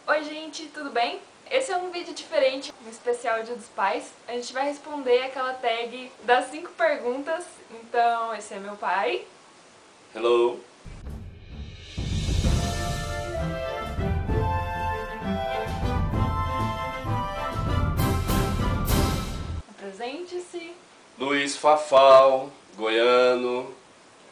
Oi gente, tudo bem? Esse é um vídeo diferente, um especial Dia dos Pais. A gente vai responder aquela tag das 5 perguntas. Então, esse é meu pai. Hello. Apresente-se. Luiz Fafal, goiano,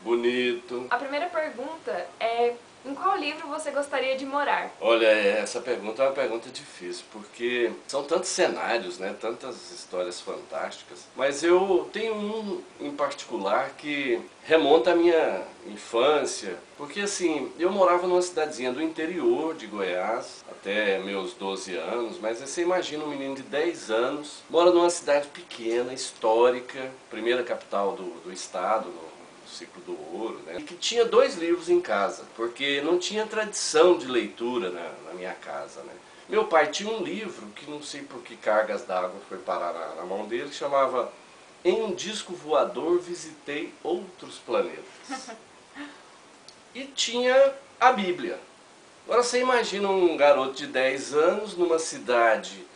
bonito. A primeira pergunta é: em qual livro você gostaria de morar? Olha, essa pergunta é uma pergunta difícil, porque são tantos cenários, né? Tantas histórias fantásticas. Mas eu tenho um em particular que remonta à minha infância, porque assim, eu morava numa cidadezinha do interior de Goiás, até meus 12 anos, mas você imagina um menino de 10 anos, mora numa cidade pequena, histórica, primeira capital do estado, Ciclo do Ouro, né? E que tinha 2 livros em casa, porque não tinha tradição de leitura na minha casa, né? Meu pai tinha um livro que não sei por que cargas d'água foi parar na mão dele, que chamava Em um Disco Voador Visitei Outros Planetas. E tinha a Bíblia. Agora você imagina um garoto de 10 anos numa cidade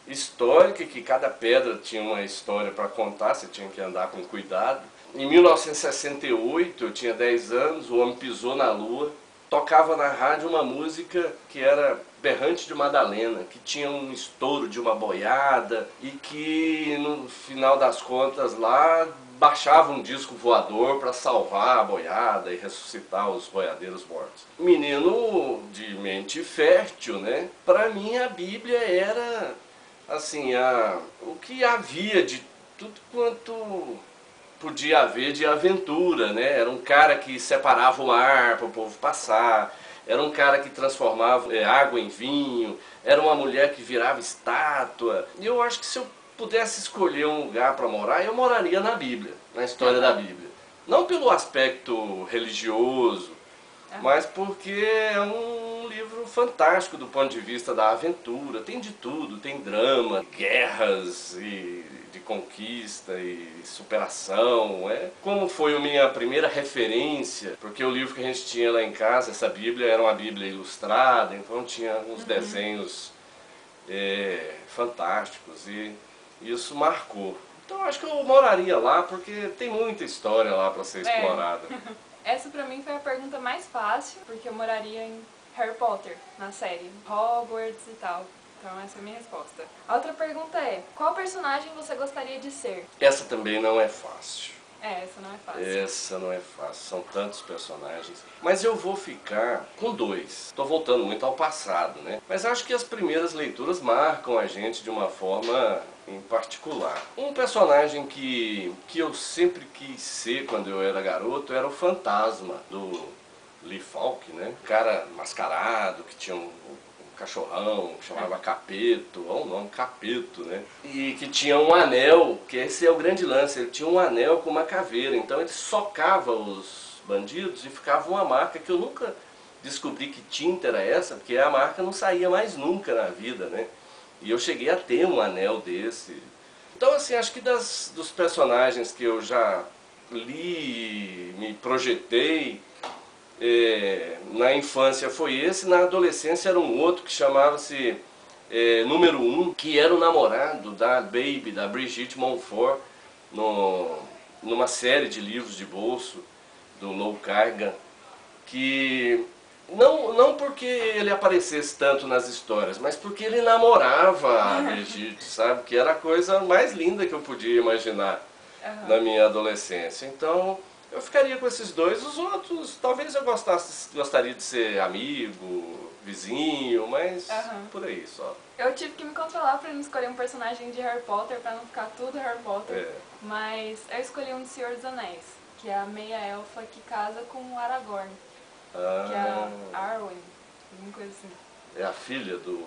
histórica, que cada pedra tinha uma história para contar, você tinha que andar com cuidado. Em 1968, eu tinha 10 anos, o homem pisou na lua, tocava na rádio uma música que era Berrante de Madalena, que tinha um estouro de uma boiada e que no final das contas lá baixava um disco voador para salvar a boiada e ressuscitar os boiadeiros mortos. Menino de mente fértil, né? Para mim a Bíblia era assim, o que havia de tudo quanto podia haver de aventura, né? Era um cara que separava o mar para o povo passar, era um cara que transformava água em vinho, era uma mulher que virava estátua. E eu acho que se eu pudesse escolher um lugar para morar, eu moraria na Bíblia, na história da Bíblia. Não pelo aspecto religioso, mas porque é um livro fantástico do ponto de vista da aventura. Tem de tudo, tem drama, guerras e de conquista e superação. Como foi a minha primeira referência, porque o livro que a gente tinha lá em casa, essa Bíblia, era uma Bíblia ilustrada, então tinha uns desenhos fantásticos e isso marcou. Então acho que eu moraria lá porque tem muita história lá para ser explorada. Essa pra mim foi a pergunta mais fácil, porque eu moraria em Harry Potter, na série Hogwarts e tal. Então essa é a minha resposta. A outra pergunta é: qual personagem você gostaria de ser? Essa também não é fácil. Essa não é fácil. Essa não é fácil, são tantos personagens. Mas eu vou ficar com 2. Estou voltando muito ao passado, né? Mas acho que as primeiras leituras marcam a gente de uma forma em particular. Um personagem que eu sempre quis ser quando eu era garoto era o Fantasma, do Lee Falk, né? Um cara mascarado, que tinha um cachorrão, que chamava Capeto, olha o nome, Capeto, né? E que tinha um anel, que esse é o grande lance, ele tinha um anel com uma caveira, então ele socava os bandidos e ficava uma marca que eu nunca descobri que tinta era essa, porque a marca não saía mais nunca na vida, né? E eu cheguei a ter um anel desse. Então assim, acho que dos personagens que eu já li, me projetei, na infância foi esse, na adolescência era um outro que chamava-se Número 1, que era o namorado da Baby, da Brigitte Montfort, numa série de livros de bolso do Lou Cargan, que não porque ele aparecesse tanto nas histórias, mas porque ele namorava a Brigitte, sabe? Que era a coisa mais linda que eu podia imaginar na minha adolescência. Então eu ficaria com esses 2. Os outros, talvez eu gostaria de ser amigo, vizinho, mas por aí só. Eu tive que me controlar pra não escolher um personagem de Harry Potter, pra não ficar tudo Harry Potter. Mas eu escolhi um de Senhor dos Anéis, que é a meia-elfa que casa com o Aragorn, que é a Arwen, alguma coisa assim. É a filha do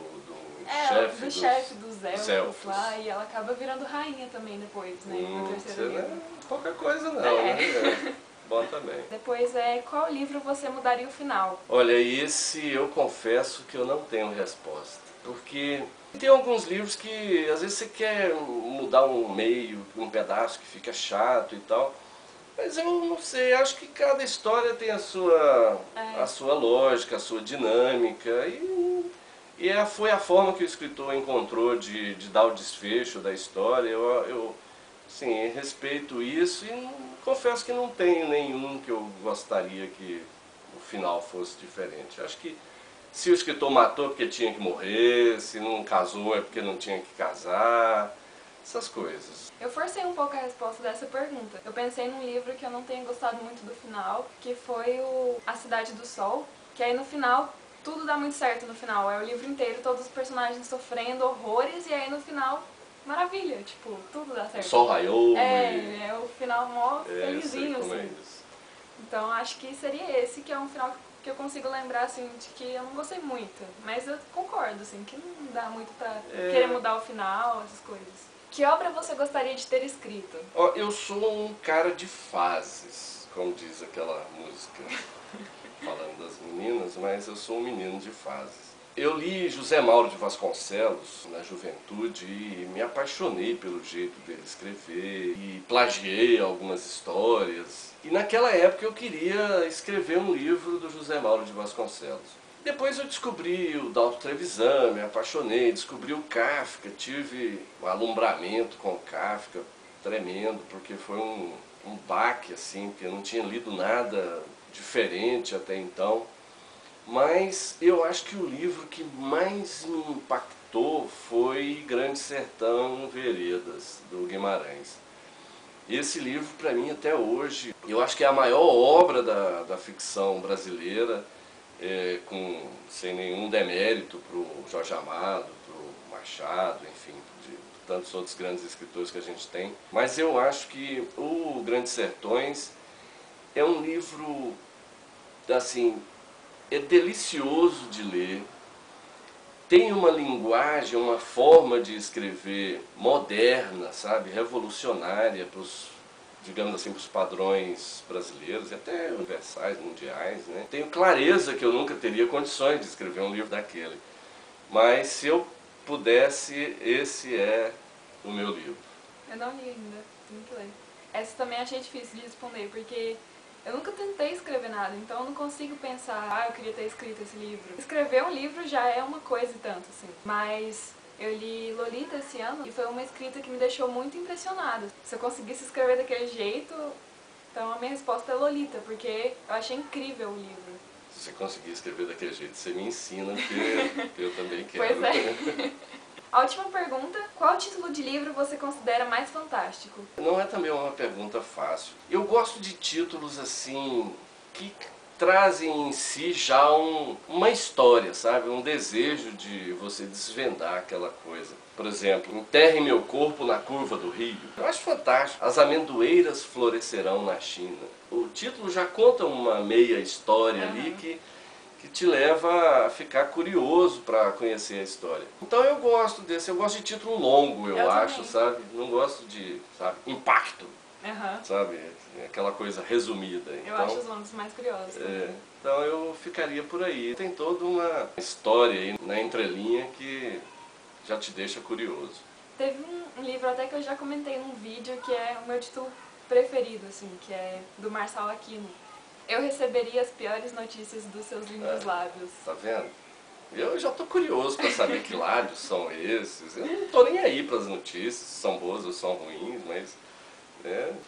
chefe dos elfos lá, e ela acaba virando rainha também depois, né? No terceiro livro. Não é pouca coisa não, né? Bom também. Depois qual livro você mudaria o final? Olha, esse eu confesso que eu não tenho resposta. Porque tem alguns livros que às vezes você quer mudar um meio, um pedaço que fica chato e tal. Mas eu não sei, acho que cada história tem a sua lógica, a sua dinâmica. E E foi a forma que o escritor encontrou de dar o desfecho da história. Eu sim, respeito isso e confesso que não tenho nenhum que eu gostaria que o final fosse diferente. Acho que se o escritor matou é porque tinha que morrer, se não casou é porque não tinha que casar, essas coisas. Eu forcei um pouco a resposta dessa pergunta. Eu pensei num livro que eu não tenho gostado muito do final, que foi A Cidade do Sol, que aí no final tudo dá muito certo no final. É o livro inteiro, todos os personagens sofrendo horrores e aí no final, maravilha, tipo, tudo dá certo. O sol raiou é o final mó felizinho, assim. É então acho que seria esse, que é um final que eu consigo lembrar, assim, de que eu não gostei muito. Mas eu concordo, assim, que não dá muito pra querer mudar o final, essas coisas. Que obra você gostaria de ter escrito? Eu sou um cara de fases, como diz aquela música falando das meninas, mas eu sou um menino de fases. Eu li José Mauro de Vasconcelos na juventude e me apaixonei pelo jeito dele escrever e plagiei algumas histórias. E naquela época eu queria escrever um livro do José Mauro de Vasconcelos. Depois eu descobri o Dalton Trevisan, me apaixonei, descobri o Kafka, tive um alumbramento com o Kafka tremendo, porque foi um baque, assim, porque eu não tinha lido nada diferente até então. Mas eu acho que o livro que mais me impactou foi Grande Sertão Veredas, do Guimarães. Esse livro, para mim, até hoje, eu acho que é a maior obra da ficção brasileira, sem nenhum demérito para o Jorge Amado, para o Machado, enfim, de tantos outros grandes escritores que a gente tem. Mas eu acho que o Grandes Sertões é um livro, assim, é delicioso de ler, tem uma linguagem, uma forma de escrever moderna, sabe, revolucionária para os, digamos assim, para os padrões brasileiros e até universais, mundiais, né? Tenho clareza que eu nunca teria condições de escrever um livro daquele, mas se eu pudesse, esse é o meu livro. Eu não li ainda, tenho que ler. Essa também achei difícil de responder, porque eu nunca tentei escrever nada, então eu não consigo pensar, eu queria ter escrito esse livro. Escrever um livro já é uma coisa e tanto, assim. Mas eu li Lolita esse ano e foi uma escrita que me deixou muito impressionada. Se eu conseguisse escrever daquele jeito, então a minha resposta é Lolita, porque eu achei incrível o livro. Se você conseguir escrever daquele jeito, você me ensina, porque eu também quero. Pois é. A última pergunta, qual título de livro você considera mais fantástico? Não é também uma pergunta fácil. Eu gosto de títulos assim, que trazem em si já uma história, sabe? Um desejo de você desvendar aquela coisa. Por exemplo, Enterre meu corpo na curva do rio. Eu acho fantástico. As amendoeiras florescerão na China. O título já conta uma meia história ali que te leva a ficar curioso para conhecer a história. Então eu gosto desse, eu gosto de título longo, eu acho, também. sabe? Não gosto de, sabe, impacto, sabe? Aquela coisa resumida. Eu acho os nomes mais curiosos também. Então eu ficaria por aí. Tem toda uma história aí na entrelinha que já te deixa curioso. Teve um livro até que eu já comentei num vídeo que é o meu título preferido, assim, que é do Marçal Aquino. Eu receberia as piores notícias dos seus lindos lábios. Tá vendo? Eu já estou curioso para saber que lábios são esses. Eu não estou nem aí para as notícias, se são boas ou são ruins, mas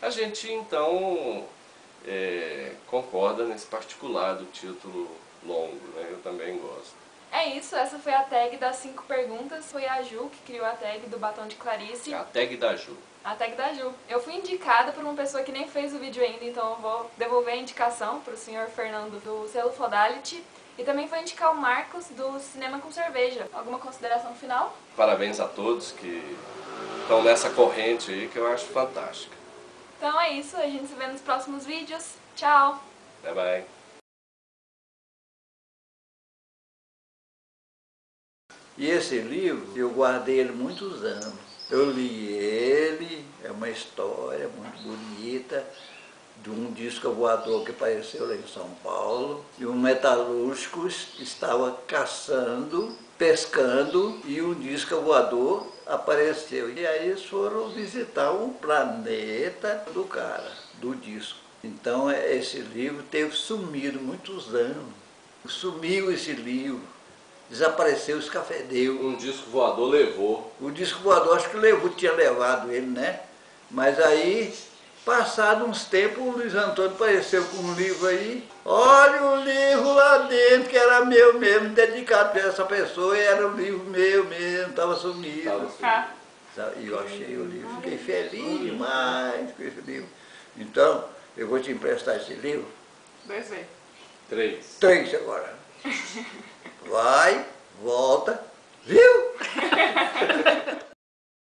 a gente então concorda nesse particular do título longo, né? Eu também gosto. É isso, essa foi a tag das 5 perguntas. Foi a Ju que criou a tag do Batom de Clarice. A tag da Ju. A tag da Ju. Eu fui indicada por uma pessoa que nem fez o vídeo ainda, então eu vou devolver a indicação para o senhor Fernando do Selo Fodality. E também vou indicar o Marcos do Cinema com Cerveja. Alguma consideração final? Parabéns a todos que estão nessa corrente aí que eu acho fantástica. Então é isso, a gente se vê nos próximos vídeos. Tchau! Bye bye. E esse livro, eu guardei ele muitos anos. Eu li ele, é uma história muito bonita, de um disco voador que apareceu lá em São Paulo, e um metalúrgico estava caçando, pescando, e um disco voador apareceu. E aí eles foram visitar um planeta do cara, do disco. Então esse livro teve sumido muitos anos. Sumiu esse livro. desapareceu, escafedeu. Um disco voador levou. O disco voador acho que levou, tinha levado ele, né? Mas aí, passado uns tempos, o Luiz Antônio apareceu com um livro aí. Olha o livro lá dentro, que era meu mesmo, dedicado para essa pessoa, e era um livro meu mesmo, estava sumido. E eu achei o livro, fiquei feliz demais com esse livro. Então, eu vou te emprestar esse livro. 2 vezes. 3. 3 agora. Vai, volta, viu?